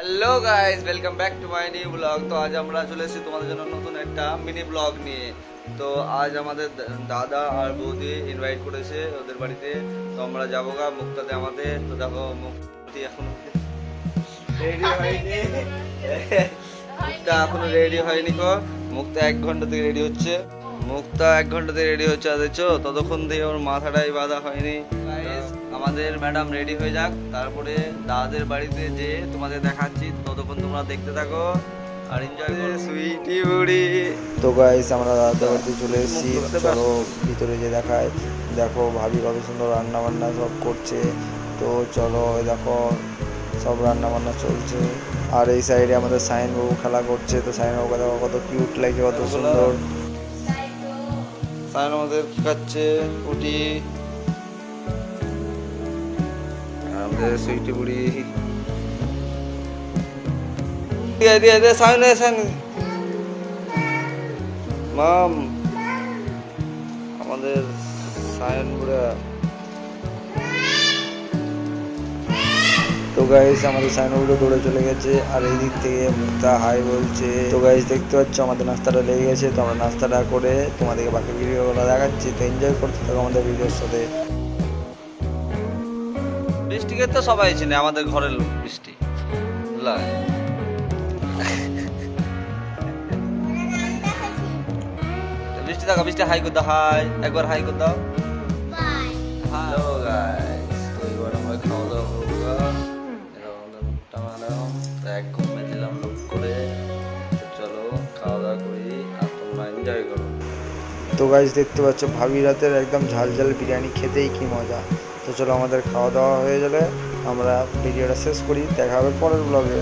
Hello guys, welcome back to my new blog. তো আজ আমরা চলে এসেছি তোমাদের জন্য নতুন একটা মিনি ব্লগ নিয়ে। তো আজ আমাদের দাদা আর বৌদি ইনভাইট করেছে ওদের বাড়িতে। তো আমরা যাবো গা মুক্তাতে আমাদের। তো দেখো মুক্তি এখন রেডি হয়নি। মুক্তা এখনো রেডি হয়নি কো। মুক্তা 1 ঘন্টা থেকে রেডি হচ্ছে। মুক্তা 1 ঘন্টা থেকে রেডি হচ্ছে, দেখছো ততক্ষণ থেকে ওর মাথাটাই বাঁধা হয়নি। আমাদের ম্যাডাম রেডি হয়ে যাক, তারপরে দাদাদের বাড়িতে যে তোমাদের দেখাচ্ছি। ততক্ষণ তোমরা দেখতে থাকো আর এনজয় করো। সুইটি বুড়ি। তো গাইস আমরা দাদাদের বাড়িতে চলে এসেছি। চলো ভিতরে যে দেখায়। দেখো ভাবি কত সুন্দর রান্না বান্না সব করছে। তো চলো দেখো সব রান্না বান্না চলছে। আর এই সাইডে আমাদের সাইন বাবু খেলা করছে। তো সাইন বাবুকে দেখো কত কিউট লাগছে, কত সুন্দর। সাইন আমাদের খাচ্ছে উটি। আমাদের সুইটি বুড়ি দিয়ে দিয়ে দিয়ে সামনে সামনে মাম। আমাদের সায়ন বুড়া। তো গাইস আমাদের সাইন বাবু দৌড়ে চলে গেছে। আর এই দিক থেকে মুক্তা হাই বলছে। তো গাইস দেখতে পাচ্ছ আমাদের নাস্তাটা লেগে গেছে। তো আমরা নাস্তাটা করে তোমাদেরকে বাকি ভিডিওগুলো দেখাচ্ছি। তো এনজয় করতে থাকো আমাদের ভিডিওর সাথে। বৃষ্টিকে তো সবাই চিনে, আমাদের ঘরের লোক বৃষ্টি। বৃষ্টি দেখো, বৃষ্টি হাই করে দাও। হাই একবার হাই করে দাও। হ্যালো গাইস, তো এবার আমরা খাওয়া দাওয়া করবো। মুখটা মারাম তো 1 ঘুমে দিলাম লুক করে। তো চলো খাওয়া দাওয়া করি আর তোমরা এনজয় করো। তো গাইস দেখতে পাচ্ছ ভাবি রাতের একদম ঝাল ঝাল বিরিয়ানি খেতেই কি মজা। তো চলো আমাদের খাওয়া দাওয়া হয়ে গেলে আমরা ভিডিওটা শেষ করি। দেখা হবে পরের ব্লগে।